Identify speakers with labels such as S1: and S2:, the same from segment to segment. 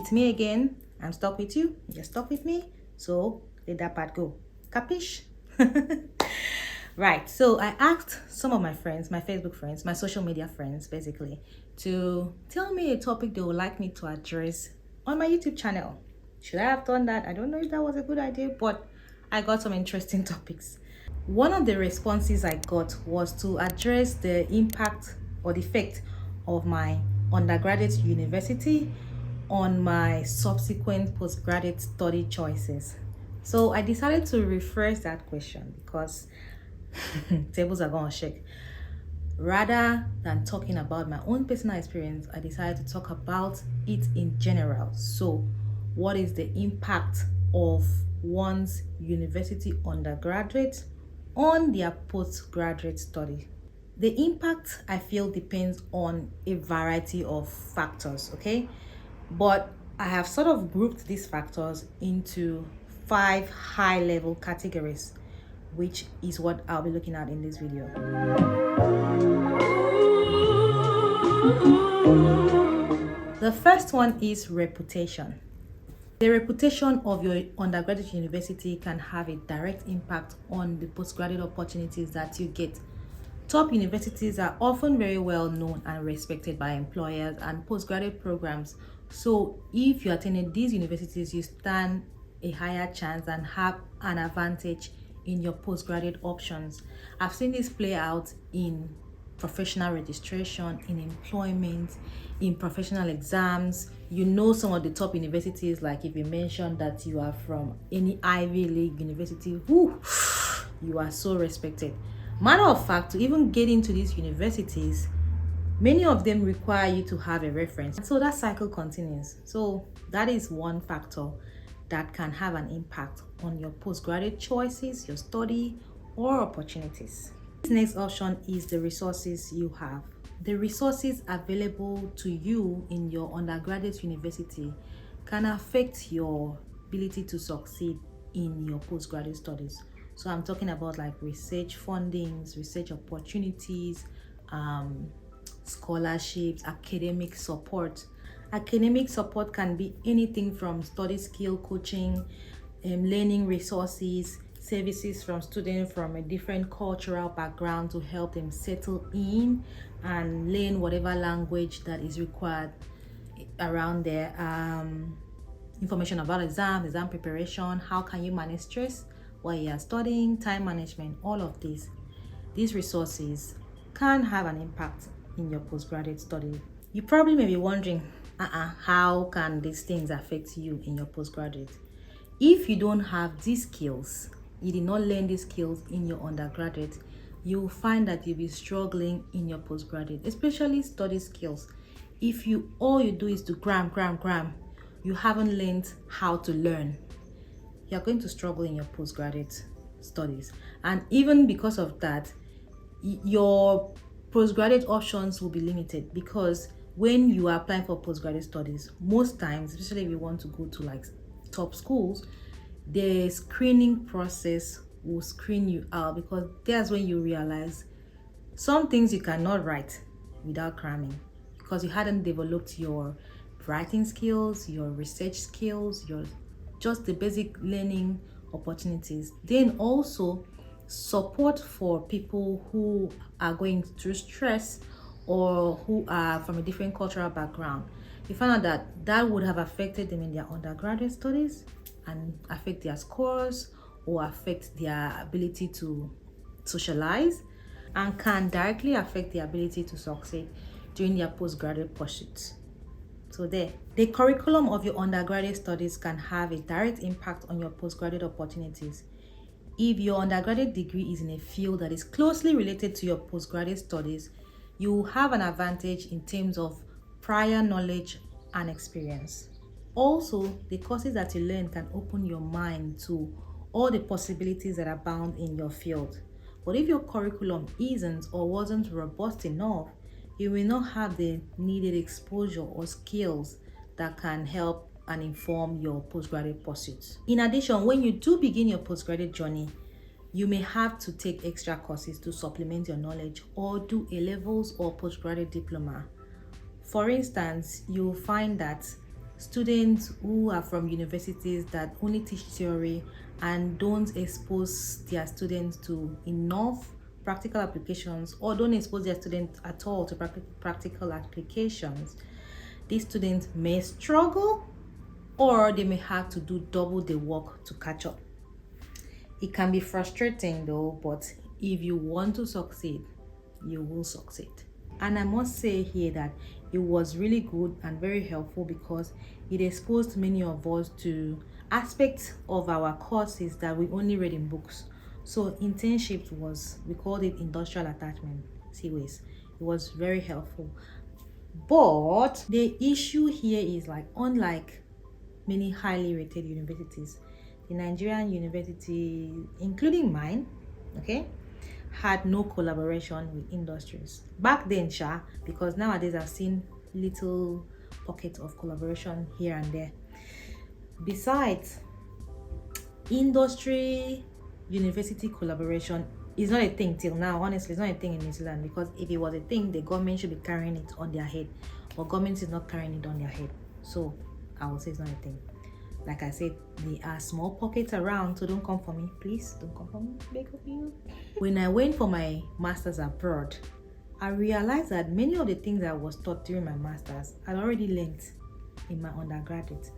S1: it's me again. I'm stuck with you. You're stuck with me. So let that part go. Capish? Right. So I asked some of my friends, my Facebook friends, my social media friends, basically, to tell me a topic they would like me to address on my YouTube channel. Should I have done that? I don't know if that was a good idea, but I got some interesting topics. One of the responses I got was to address the impact or the effect of my undergraduate university on my subsequent postgraduate study choices. So I decided to rephrase that question because tables are going to shake. Rather than talking about my own personal experience, I decided to talk about it in general. So, what is the impact of one's university undergraduate on their postgraduate study? The impact, I feel, depends on a variety of factors, okay? But I have sort of grouped these factors into 5 high-level categories, which is what I'll be looking at in this video. The first one is reputation. The reputation of your undergraduate university can have a direct impact on the postgraduate opportunities that you get. Top universities are often very well known and respected by employers and postgraduate programs. So if you attended these universities, you stand a higher chance and have an advantage in your postgraduate options. I've seen this play out in professional registration, in employment, in professional exams. You know, some of the top universities, like if you mention that you are from any Ivy League university, whoo, you are so respected. Matter of fact, to even get into these universities, many of them require you to have a reference. So that cycle continues. So that is one factor that can have an impact on your postgraduate choices, your study, or opportunities. This next option is the resources you have. The resources available to you in your undergraduate university can affect your ability to succeed in your postgraduate studies. So I'm talking about like research fundings, research opportunities, scholarships, academic support. Academic support can be anything from study skill coaching, learning resources, services from students from a different cultural background to help them settle in and learn whatever language that is required around there. Information about exam preparation, how can you manage stress while you are studying, time management, all of these resources can have an impact in your postgraduate study. You probably may be wondering, how can these things affect you in your postgraduate? If you don't have these skills, you did not learn these skills in your undergraduate, you'll find that you'll be struggling in your postgraduate, especially study skills. If all you do is to cram, you haven't learned how to learn, you're going to struggle in your postgraduate studies. And even because of that, your postgraduate options will be limited, because when you are applying for postgraduate studies, most times, especially if you want to go to like top schools, the screening process will screen you out, because that's when you realize some things you cannot write without cramming, because you hadn't developed your writing skills, your research skills, your just the basic learning opportunities. Then also support for people who are going through stress or who are from a different cultural background. You find out that that would have affected them in their undergraduate studies and affect their scores or affect their ability to socialize, and can directly affect their ability to succeed during their postgraduate pursuits. So the curriculum of your undergraduate studies can have a direct impact on your postgraduate opportunities. If your undergraduate degree is in a field that is closely related to your postgraduate studies, you will have an advantage in terms of prior knowledge and experience. Also, the courses that you learn can open your mind to all the possibilities that abound in your field. But if your curriculum isn't or wasn't robust enough, you will not have the needed exposure or skills that can help and inform your postgraduate pursuits. In addition, when you do begin your postgraduate journey, you may have to take extra courses to supplement your knowledge or do A-levels or postgraduate diploma. For instance, you'll find that students who are from universities that only teach theory and don't expose their students to enough practical applications, or don't expose their students at all to practical applications, these students may struggle, or they may have to do double the work to catch up. It can be frustrating though, but if you want to succeed, you will succeed. And I must say here that it was really good and very helpful because it exposed many of us to aspects of our courses that we only read in books. So internships we called it industrial attachment, CWAs. It was very helpful. But the issue here is, like, unlike many highly rated universities, the Nigerian university, including mine, had no collaboration with industries back then, because nowadays I've seen little pockets of collaboration here and there. Besides, industry university collaboration is not a thing till now. Honestly, it's not a thing in New Zealand, because if it was a thing, the government should be carrying it on their head, but government is not carrying it on their head. So I would say it's not a thing. Like I said, there are small pockets around, so don't come for me, please. Don't come for me, beg of you. When I went for my master's abroad, I realized that many of the things I was taught during my master's I'd already learned in my undergraduate.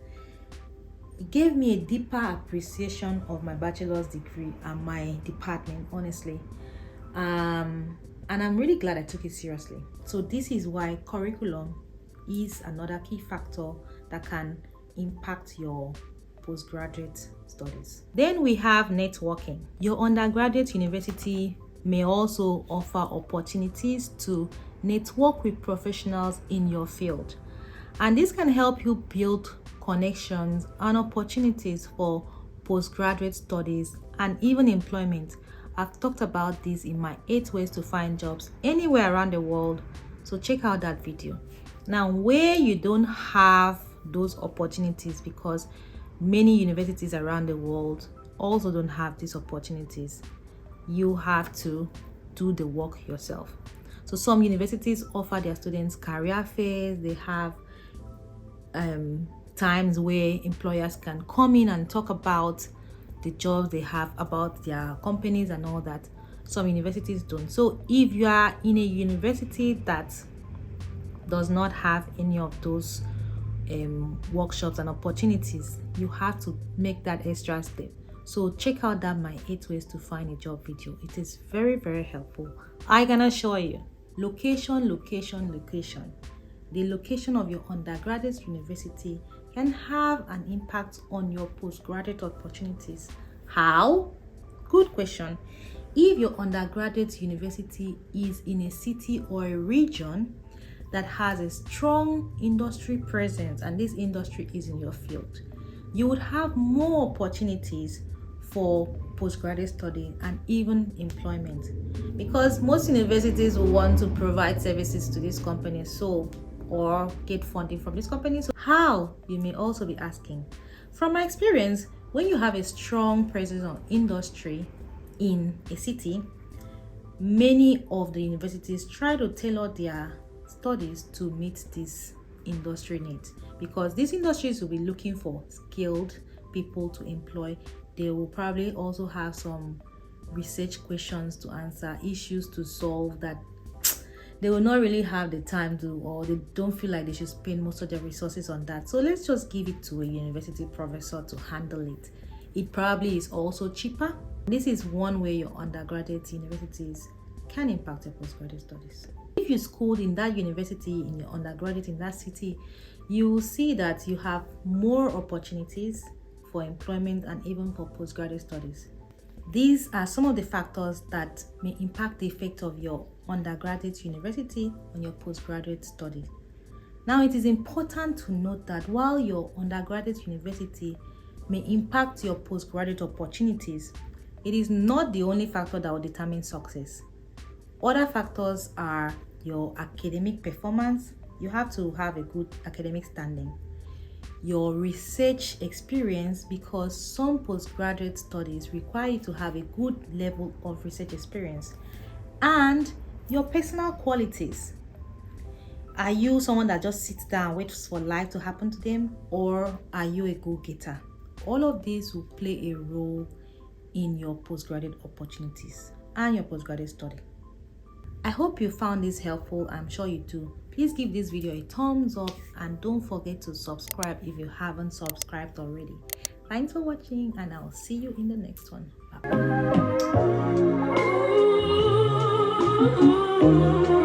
S1: It gave me a deeper appreciation of my bachelor's degree and my department, honestly. And I'm really glad I took it seriously. So this is why curriculum is another key factor that can impact your postgraduate studies. Then we have networking. Your undergraduate university may also offer opportunities to network with professionals in your field, and this can help you build connections and opportunities for postgraduate studies and even employment. I've talked about this in my 8 ways to find jobs anywhere around the world, so check out that video. Now, where you don't have those opportunities, because many universities around the world also don't have these opportunities, you have to do the work yourself. So some universities offer their students career fairs. They have times where employers can come in and talk about the jobs they have, about their companies and all that. Some universities don't. So if you are in a university that does not have any of those workshops and opportunities, you have to make that extra step. So check out that my 8 ways to find a job video. It is very, very helpful. I can assure you. Location. The location of your undergraduate university can have an impact on your postgraduate opportunities. How? Good question. If your undergraduate university is in a city or a region that has a strong industry presence, and this industry is in your field, you would have more opportunities for postgraduate study and even employment, because most universities will want to provide services to these companies, or get funding from these companies. So how, you may also be asking. From my experience, when you have a strong presence on industry in a city, many of the universities try to tailor their studies to meet this industry needs, because these industries will be looking for skilled people to employ. They will probably also have some research questions to answer, issues to solve that they will not really have the time to, or they don't feel like they should spend most of their resources on that. So let's just give it to a university professor to handle it. It probably is also cheaper. This is one way your undergraduate universities can impact your postgraduate studies. If you schooled in that university, in your undergraduate in that city, you will see that you have more opportunities for employment and even for postgraduate studies. These are some of the factors that may impact the effect of your undergraduate university on your postgraduate studies. Now, it is important to note that while your undergraduate university may impact your postgraduate opportunities, it is not the only factor that will determine success. Other factors are your academic performance. You have to have a good academic standing. Your research experience, because some postgraduate studies require you to have a good level of research experience, and your personal qualities. Are you someone that just sits down and waits for life to happen to them, or are you a go-getter? All of these will play a role in your postgraduate opportunities and your postgraduate study. I hope you found this helpful. I'm sure you do. Please give this video a thumbs up and don't forget to subscribe if you haven't subscribed already. Thanks for watching, and I'll see you in the next one. Bye.